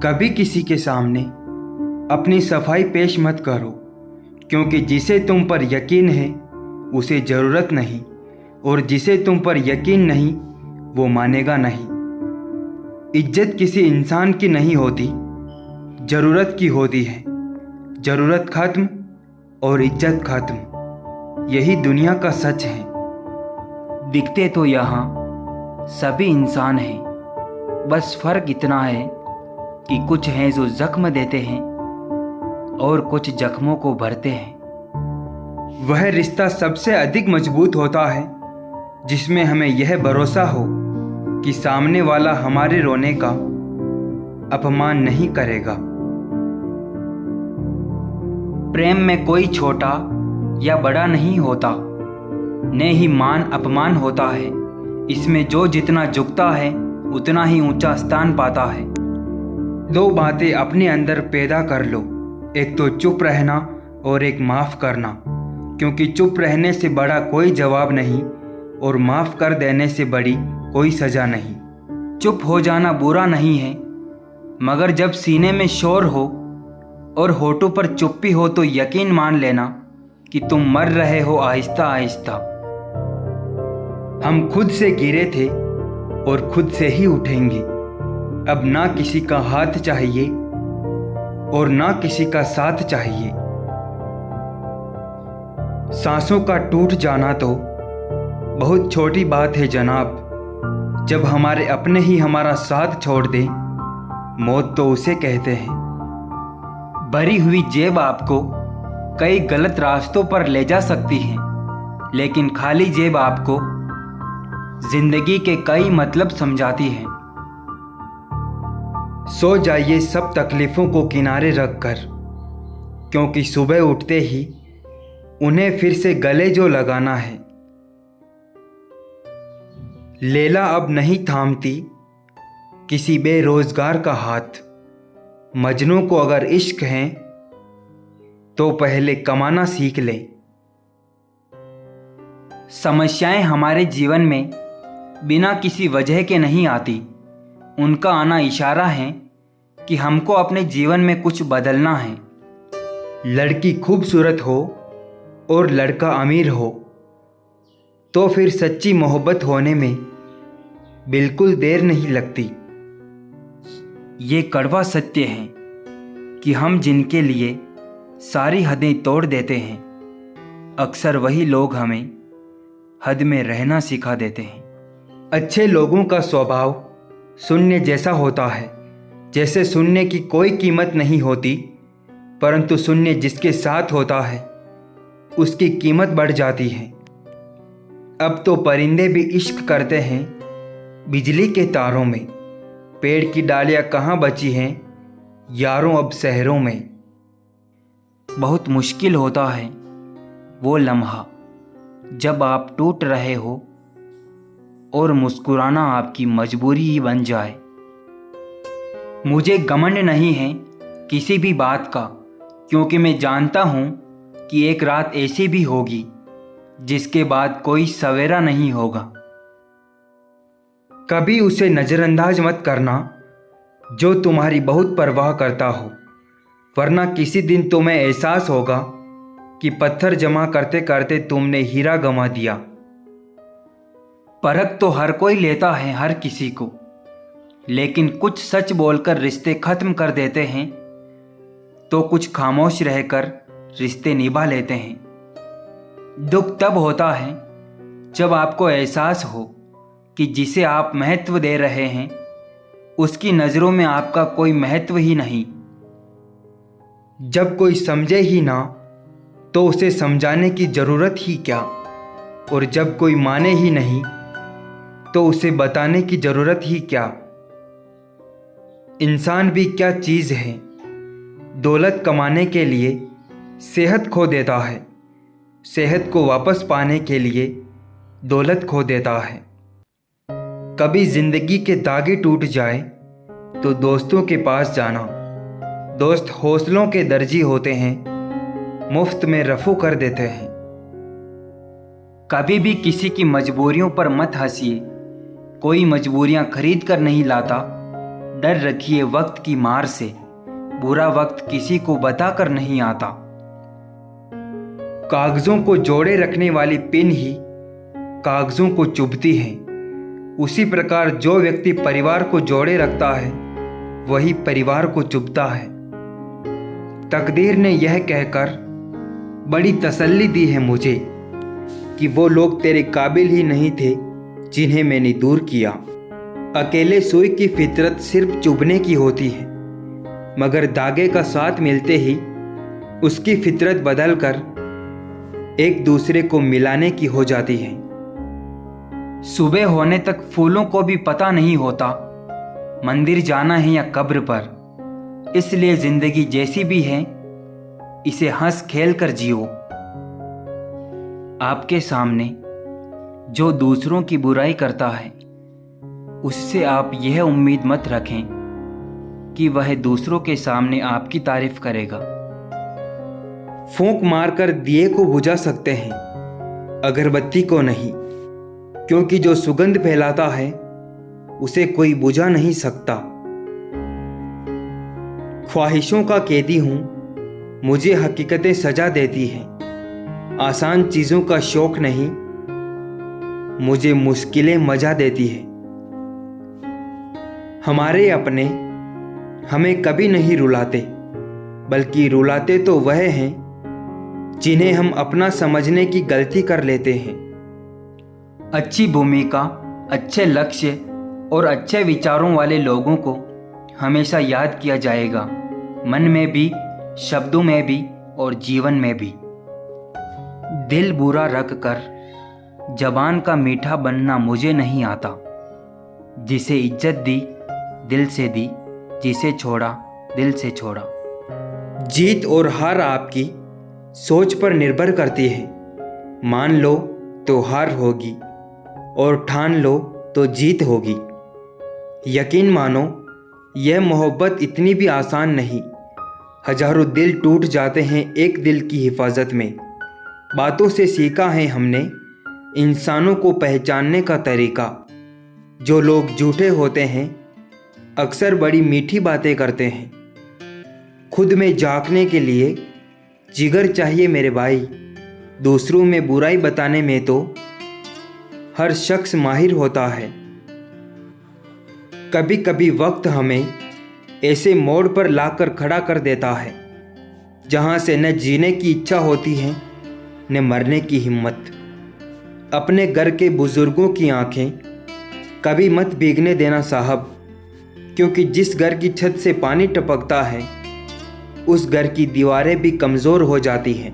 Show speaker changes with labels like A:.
A: कभी किसी के सामने अपनी सफाई पेश मत करो, क्योंकि जिसे तुम पर यकीन है उसे ज़रूरत नहीं, और जिसे तुम पर यकीन नहीं वो मानेगा नहीं। इज्जत किसी इंसान की नहीं होती, ज़रूरत की होती है। ज़रूरत खत्म और इज्जत खत्म, यही दुनिया का सच है।
B: दिखते तो यहाँ सभी इंसान हैं, बस फ़र्क इतना है कि कुछ हैं जो जख्म देते हैं और कुछ जख्मों को भरते हैं।
A: वह रिश्ता सबसे अधिक मजबूत होता है जिसमें हमें यह भरोसा हो कि सामने वाला हमारे रोने का अपमान नहीं करेगा।
B: प्रेम में कोई छोटा या बड़ा नहीं होता, न ही मान अपमान होता है। इसमें जो जितना झुकता है उतना ही ऊंचा स्थान पाता है।
A: दो बातें अपने अंदर पैदा कर लो, एक तो चुप रहना और एक माफ़ करना, क्योंकि चुप रहने से बड़ा कोई जवाब नहीं और माफ़ कर देने से बड़ी कोई सज़ा नहीं।
B: चुप हो जाना बुरा नहीं है, मगर जब सीने में शोर हो और होठों पर चुप्पी हो तो यकीन मान लेना कि तुम मर रहे हो आहिस्ता आहिस्ता।
A: हम खुद से गिरे थे और खुद से ही उठेंगे। अब ना किसी का हाथ चाहिए और ना किसी का साथ चाहिए। सांसों का टूट जाना तो बहुत छोटी बात है जनाब। जब हमारे अपने ही हमारा साथ छोड़ दें, मौत तो उसे कहते हैं।
B: भरी हुई जेब आपको कई गलत रास्तों पर ले जा सकती है, लेकिन खाली जेब आपको जिंदगी के कई मतलब समझाती है।
A: सो जाइए सब तकलीफ़ों को किनारे रखकर, क्योंकि सुबह उठते ही उन्हें फिर से गले जो लगाना है। लैला अब नहीं थामती किसी बेरोजगार का हाथ। मजनू को अगर इश्क है तो पहले कमाना सीख ले।
B: समस्याएं हमारे जीवन में बिना किसी वजह के नहीं आती। उनका आना इशारा है कि हमको अपने जीवन में कुछ बदलना है।
A: लड़की खूबसूरत हो और लड़का अमीर हो तो फिर सच्ची मोहब्बत होने में बिल्कुल देर नहीं लगती।
B: ये कड़वा सत्य है कि हम जिनके लिए सारी हदें तोड़ देते हैं, अक्सर वही लोग हमें हद में रहना सिखा देते हैं।
A: अच्छे लोगों का स्वभाव शून्य जैसा होता है, जैसे शून्य की कोई कीमत नहीं होती, परंतु शून्य जिसके साथ होता है उसकी कीमत बढ़ जाती है। अब तो परिंदे भी इश्क करते हैं बिजली के तारों में। पेड़ की डालियां कहाँ बची हैं यारों अब शहरों में।
B: बहुत मुश्किल होता है वो लम्हा जब आप टूट रहे हो और मुस्कुराना आपकी मजबूरी ही बन जाए। मुझे घमंड नहीं है किसी भी बात का, क्योंकि मैं जानता हूँ कि एक रात ऐसी भी होगी जिसके बाद कोई सवेरा नहीं होगा।
A: कभी उसे नज़रअंदाज मत करना जो तुम्हारी बहुत परवाह करता हो, वरना किसी दिन तुम्हें एहसास होगा कि पत्थर जमा करते करते तुमने हीरा गंवा दिया।
B: परख तो हर कोई लेता है हर किसी को, लेकिन कुछ सच बोलकर रिश्ते खत्म कर देते हैं तो कुछ खामोश रहकर रिश्ते निभा लेते हैं। दुख तब होता है जब आपको एहसास हो कि जिसे आप महत्व दे रहे हैं उसकी नज़रों में आपका कोई महत्व ही नहीं।
A: जब कोई समझे ही ना तो उसे समझाने की ज़रूरत ही क्या, और जब कोई माने ही नहीं तो उसे बताने की ज़रूरत ही क्या। इंसान भी क्या चीज़ है, दौलत कमाने के लिए सेहत खो देता है, सेहत को वापस पाने के लिए दौलत खो देता है। कभी ज़िंदगी के धागे टूट जाए तो दोस्तों के पास जाना। दोस्त हौसलों के दर्जी होते हैं, मुफ्त में रफू कर देते हैं।
B: कभी भी किसी की मजबूरियों पर मत हंसिए। कोई मजबूरियां खरीद कर नहीं लाता, डर रखिए वक्त की मार से, बुरा वक्त किसी को बताकर नहीं आता।
A: कागजों को जोड़े रखने वाली पिन ही कागजों को चुभती है। उसी प्रकार जो व्यक्ति परिवार को जोड़े रखता है वही परिवार को चुभता है। तकदीर ने यह कहकर बड़ी तसल्ली दी है मुझे कि वो लोग तेरे काबिल ही नहीं थे जिन्हें मैंने दूर किया। अकेले सुई की फितरत सिर्फ चुभने की होती है, मगर धागे का साथ मिलते ही उसकी फितरत बदलकर एक दूसरे को मिलाने की हो जाती है।
B: सुबह होने तक फूलों को भी पता नहीं होता मंदिर जाना है या कब्र पर। इसलिए जिंदगी जैसी भी है इसे हंस खेल कर जियो। आपके सामने जो दूसरों की बुराई करता है उससे आप यह उम्मीद मत रखें कि वह दूसरों के सामने आपकी तारीफ करेगा।
A: फूंक मारकर दिए को बुझा सकते हैं, अगरबत्ती को नहीं, क्योंकि जो सुगंध फैलाता है उसे कोई बुझा नहीं सकता। ख्वाहिशों का कैदी हूं, मुझे हकीकतें सजा देती हैं। आसान चीज़ों का शौक नहीं, मुझे मुश्किलें मजा देती है। हमारे अपने हमें कभी नहीं रुलाते, बल्कि रुलाते तो वह हैं जिन्हें हम अपना समझने की गलती कर लेते हैं।
B: अच्छी भूमिका, अच्छे लक्ष्य और अच्छे विचारों वाले लोगों को हमेशा याद किया जाएगा, मन में भी, शब्दों में भी और जीवन में भी। दिल बुरा रख कर जबान का मीठा बनना मुझे नहीं आता। जिसे इज्जत दी दिल से दी, जिसे छोड़ा दिल से छोड़ा।
A: जीत और हार आपकी सोच पर निर्भर करती है। मान लो तो हार होगी और ठान लो तो जीत होगी। यकीन मानो यह मोहब्बत इतनी भी आसान नहीं। हजारों दिल टूट जाते हैं एक दिल की हिफाजत में। बातों से सीखा है हमने इंसानों को पहचानने का तरीका। जो लोग झूठे होते हैं अक्सर बड़ी मीठी बातें करते हैं। खुद में झांकने के लिए जिगर चाहिए मेरे भाई। दूसरों में बुराई बताने में तो हर शख्स माहिर होता है। कभी कभी वक्त हमें ऐसे मोड़ पर लाकर खड़ा कर देता है जहां से न जीने की इच्छा होती है न मरने की हिम्मत। अपने घर के बुजुर्गों की आंखें कभी मत भीगने देना साहब, क्योंकि जिस घर की छत से पानी टपकता है उस घर की दीवारें भी कमज़ोर हो जाती हैं।